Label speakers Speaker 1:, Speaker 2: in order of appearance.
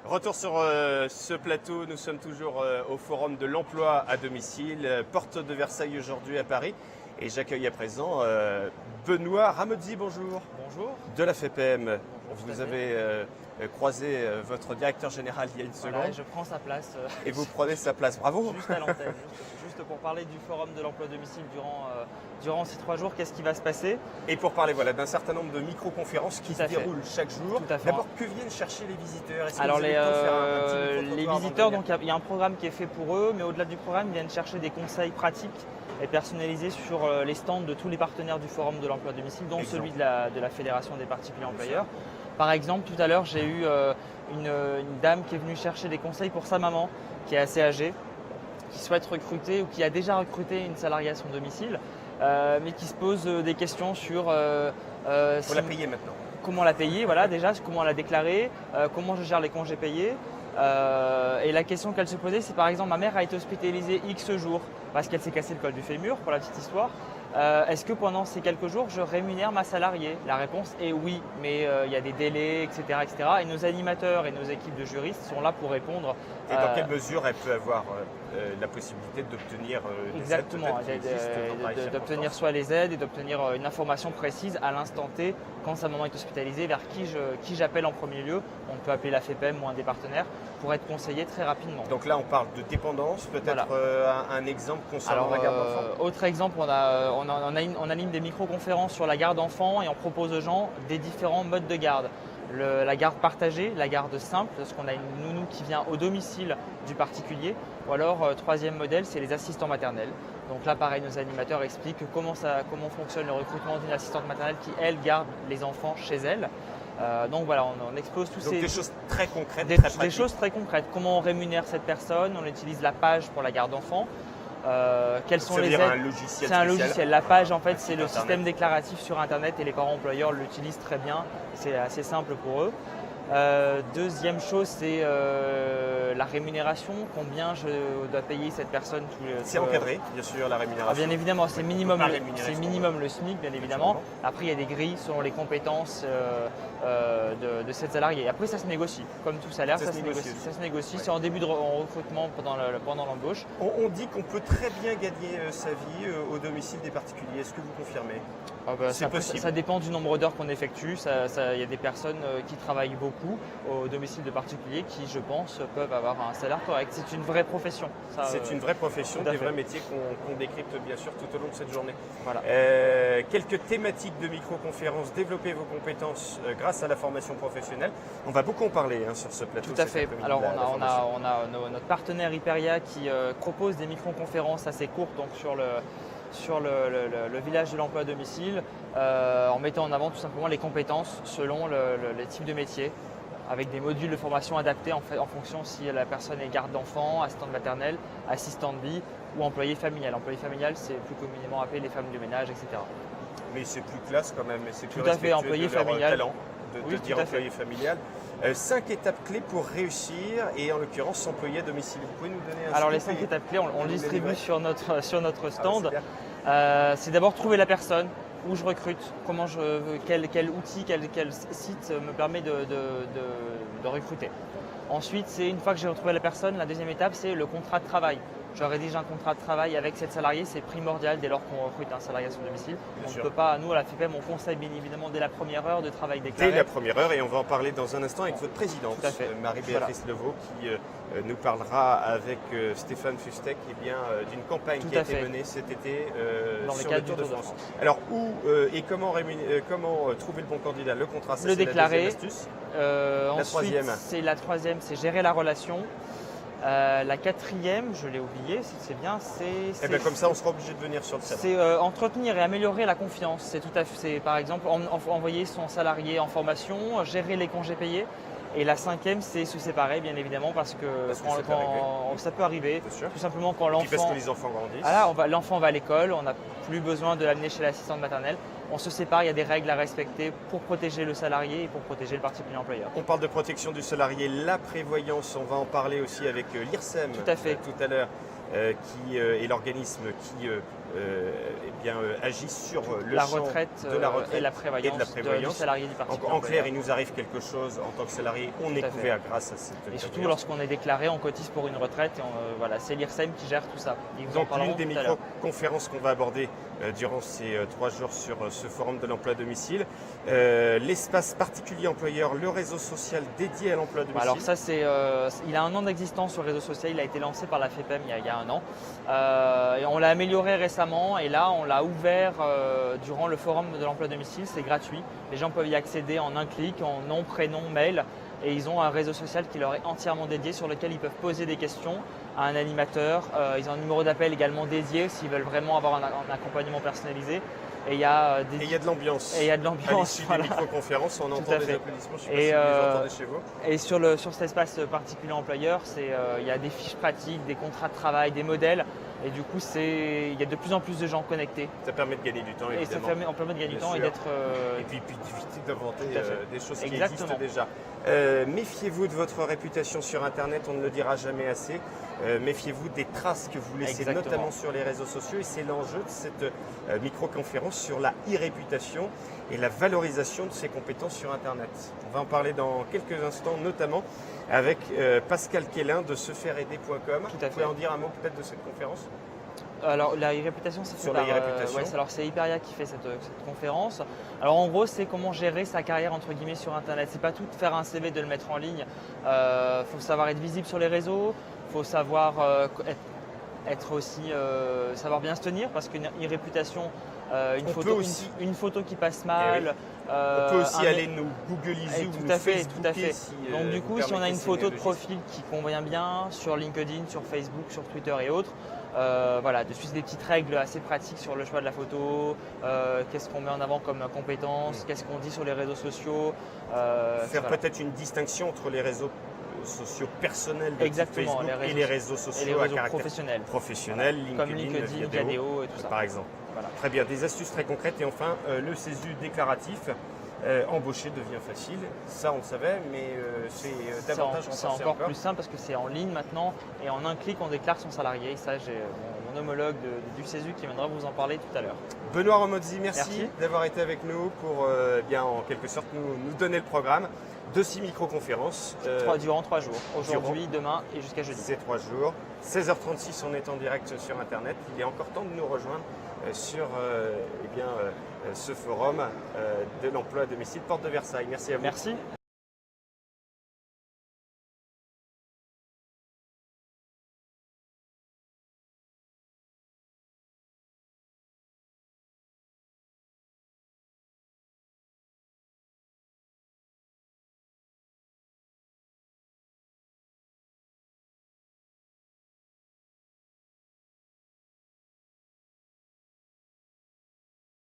Speaker 1: Retour sur ce plateau, nous sommes toujours au Forum de l'emploi à domicile, porte de Versailles aujourd'hui à Paris. Et j'accueille à présent Benoît Ramozzi, bonjour.
Speaker 2: Bonjour.
Speaker 1: De la FEPEM.
Speaker 2: Bonjour,
Speaker 1: Vous avez croisé votre directeur général il y a une seconde.
Speaker 2: Voilà, je prends sa place.
Speaker 1: Et vous prenez sa place, bravo.
Speaker 2: Juste à l'antenne, juste pour parler du Forum de l'emploi à domicile durant ces 3 jours, qu'est-ce qui va se passer?
Speaker 1: Et pour parler d'un certain nombre de micro-conférences qui se déroulent chaque jour.
Speaker 2: Tout à fait.
Speaker 1: D'abord, que viennent chercher les visiteurs?
Speaker 2: Alors les visiteurs, donc il y a un programme qui est fait pour eux, mais au-delà du programme, ils viennent chercher des conseils pratiques et personnalisés sur les stands de tous les partenaires du Forum de l'emploi à domicile, dont celui de la Fédération des particuliers employeurs. Par exemple, tout à l'heure, j'ai eu une dame qui est venue chercher des conseils pour sa maman, qui est assez âgée, qui souhaite recruter ou qui a déjà recruté une salariée à son domicile, mais qui se pose des questions sur…
Speaker 1: Pour la payer maintenant.
Speaker 2: Comment la payer, voilà, déjà, comment la déclarer, comment je gère les congés payés. Et la question qu'elle se posait, c'est par exemple, ma mère a été hospitalisée X jours parce qu'elle s'est cassé le col du fémur, pour la petite histoire. Est-ce que pendant ces quelques jours, je rémunère ma salariée? La réponse est oui, mais il y a des délais, etc., etc. Et nos animateurs et nos équipes de juristes sont là pour répondre.
Speaker 1: Et dans quelle mesure elle peut avoir la possibilité d'obtenir des aides,
Speaker 2: d'obtenir soit les aides et d'obtenir une information précise à l'instant T quand sa maman est hospitalisée, vers qui j'appelle en premier lieu. On peut appeler la FEPEM ou un des partenaires pour être conseillé très rapidement.
Speaker 1: Donc là, on parle de dépendance, peut-être un exemple concernant la garde d'enfants.
Speaker 2: Autre exemple, on anime des micro-conférences sur la garde d'enfants et on propose aux gens des différents modes de garde. La garde partagée, la garde simple, parce qu'on a une nounou qui vient au domicile du particulier. Ou alors, troisième modèle, c'est les assistants maternels. Donc là, pareil, nos animateurs expliquent comment fonctionne le recrutement d'une assistante maternelle qui, elle, garde les enfants chez elle. Donc voilà, on expose tous
Speaker 1: des choses très concrètes,
Speaker 2: des choses très concrètes. Comment on rémunère cette personne? On utilise la page pour la garde d'enfants. Quels sont les aides? C'est un logiciel. La page, en fait, c'est le système déclaratif sur Internet et les parents employeurs l'utilisent très bien. C'est assez simple pour eux. Deuxième chose, c'est la rémunération. Combien je dois payer cette personne?
Speaker 1: C'est encadré, bien sûr, la rémunération.
Speaker 2: Bien évidemment, c'est minimum le SMIC, bien évidemment. Après, il y a des grilles selon les compétences de cette salariée. Après, ça se négocie. Comme tout salaire, ça se négocie. Ouais. C'est en début de recrutement pendant l'embauche.
Speaker 1: On dit qu'on peut très bien gagner sa vie au domicile des particuliers. Est-ce que vous confirmez?
Speaker 2: C'est possible. Ça dépend du nombre d'heures qu'on effectue. Il y a des personnes qui travaillent beaucoup au domicile de particuliers qui, je pense, peuvent avoir un salaire correct. C'est une vraie profession.
Speaker 1: C'est une vraie profession, des vrais métiers qu'on décrypte bien sûr tout au long de cette journée.
Speaker 2: Voilà.
Speaker 1: Quelques thématiques de micro-conférences, développer vos compétences grâce à la formation professionnelle. On va beaucoup en parler sur ce plateau.
Speaker 2: Tout à fait. Alors on a notre partenaire Hyperia qui propose des micro-conférences assez courtes donc sur le village de l'emploi à domicile, en mettant en avant tout simplement les compétences selon les types de métiers, avec des modules de formation adaptés en fonction si la personne est garde d'enfants, assistante maternelle, assistante de vie ou employé familial. Employé familial, c'est plus communément appelé les femmes du ménage, etc.
Speaker 1: Mais c'est plus classe quand même, c'est plus
Speaker 2: tout à fait, employé familial.
Speaker 1: Talent de dire employé familial. 5 étapes clés pour réussir et en l'occurrence s'employer à domicile. Vous pouvez nous donner un
Speaker 2: Alors les 5 étapes clés, on le distribue sur notre stand. C'est d'abord trouver la personne, où je recrute, quel outil, quel site me permet de recruter. Ensuite, c'est une fois que j'ai retrouvé la personne, la deuxième étape, c'est le contrat de travail. Je rédige un contrat de travail avec cette salariée, c'est primordial dès lors qu'on recrute un salarié à son domicile. On ne peut pas, nous à la FEPEM, on conseille bien évidemment dès la première heure de travail déclaré.
Speaker 1: Dès la première heure, et on va en parler dans un instant avec votre présidente, Marie-Béatrice Levaux, qui nous parlera avec Stéphane Fustek d'une campagne qui a été menée cet été sur le Tour de France. Alors où et comment trouver le bon candidat? Le contrat, c'est la deuxième astuce.
Speaker 2: La troisième, c'est gérer la relation. La quatrième, je l'ai oublié, c'est bien,
Speaker 1: comme ça, on sera obligé de venir sur le terrain.
Speaker 2: C'est entretenir et améliorer la confiance. C'est par exemple envoyer son salarié en formation, gérer les congés payés. Et la cinquième, c'est se séparer, bien évidemment, parce que ça peut arriver. Tout simplement quand l'enfant…
Speaker 1: Parce que les enfants grandissent.
Speaker 2: Voilà, l'enfant va à l'école, on n'a plus besoin de l'amener chez l'assistante maternelle. On se sépare, il y a des règles à respecter pour protéger le salarié et pour protéger le particulier employeur.
Speaker 1: On parle de protection du salarié, la prévoyance, on va en parler aussi avec l'IRSEM
Speaker 2: tout à fait.
Speaker 1: Tout à l'heure, qui est l'organisme qui agit sur le
Speaker 2: la
Speaker 1: champ
Speaker 2: retraite,
Speaker 1: de la retraite
Speaker 2: et la prévoyance, du salarié du particulier.
Speaker 1: En clair, il nous arrive quelque chose en tant que salarié, on est couvert grâce à cette
Speaker 2: Et surtout lorsqu'on est déclaré, on cotise pour une retraite et voilà, c'est l'IRSEM qui gère tout ça.
Speaker 1: Donc l'une des micro-conférences qu'on va aborder durant ces 3 jours sur ce forum de l'emploi à domicile, l'espace particulier employeur, le réseau social dédié à l'emploi à domicile.
Speaker 2: Alors ça, il a 1 an d'existence sur le réseau social, il a été lancé par la FEPEM il y a 1 an. Et on l'a amélioré récemment et là on l'a ouvert durant le forum de l'emploi à domicile, c'est gratuit. Les gens peuvent y accéder en un clic, en nom, prénom, mail. Et ils ont un réseau social qui leur est entièrement dédié, sur lequel ils peuvent poser des questions à un animateur. Ils ont un numéro d'appel également dédié s'ils veulent vraiment avoir un accompagnement personnalisé. Et il y a
Speaker 1: de l'ambiance.
Speaker 2: Et il y a de l'ambiance.
Speaker 1: À l'issue des microconférences, on entend des applaudissements. Je sais pas si vous les entendez chez vous.
Speaker 2: Et sur cet espace particulier employeur, il y a des fiches pratiques, des contrats de travail, des modèles. Et du coup, il y a de plus en plus de gens connectés.
Speaker 1: Ça permet de gagner du temps, évidemment.
Speaker 2: Et ça permet de gagner du temps et d'être…
Speaker 1: Et puis d'éviter d'inventer des choses qui existent déjà. Méfiez-vous de votre réputation sur Internet, on ne le dira jamais assez. Méfiez-vous des traces que vous laissez, notamment sur les réseaux sociaux. Et c'est l'enjeu de cette micro-conférence sur la e-réputation et la valorisation de ses compétences sur Internet. On va en parler dans quelques instants, notamment avec Pascal Quélin de sefairaider.com. Vous pouvez en dire un mot peut-être de cette conférence ?
Speaker 2: Alors la e-réputation, c'est
Speaker 1: sur la e-réputation.
Speaker 2: Alors c'est Hyperia qui fait cette conférence. Alors en gros, c'est comment gérer sa carrière entre guillemets sur Internet. C'est pas tout de faire un CV, de le mettre en ligne. Faut savoir être visible sur les réseaux. Faut savoir être aussi savoir bien se tenir, parce qu'une e-réputation, une photo qui passe mal.
Speaker 1: On peut aussi aller nous googliser ou nous Facebooker.
Speaker 2: Donc du coup, si on a une photo de profil qui convient bien sur LinkedIn, sur Facebook, sur Twitter et autres, voilà, de suivre des petites règles assez pratiques sur le choix de la photo, qu'est-ce qu'on met en avant comme compétence, qu'est-ce qu'on dit sur les réseaux sociaux.
Speaker 1: Faire peut-être une distinction entre les réseaux sociaux personnels de Facebook et les réseaux sociaux à caractère professionnel,
Speaker 2: voilà. Comme LinkedIn, Viadeo et tout ça.
Speaker 1: Par exemple. Voilà. Très bien, des astuces très concrètes. Et enfin, le CESU déclaratif. Embaucher devient facile, ça on le savait, mais c'est davantage renforcé.
Speaker 2: C'est encore plus simple parce que c'est en ligne maintenant et en un clic on déclare son salarié. Et ça, j'ai mon homologue du CESU qui viendra vous en parler tout à l'heure.
Speaker 1: Benoît Romozzi, merci d'avoir été avec nous pour en quelque sorte nous donner le programme de 6 micro-conférences.
Speaker 2: Durant 3 jours, aujourd'hui, demain et jusqu'à jeudi.
Speaker 1: C'est 3 jours. 16h36, on est en direct sur Internet. Il est encore temps de nous rejoindre sur ce forum de l'emploi à domicile Porte de Versailles. Merci à vous.
Speaker 2: Merci.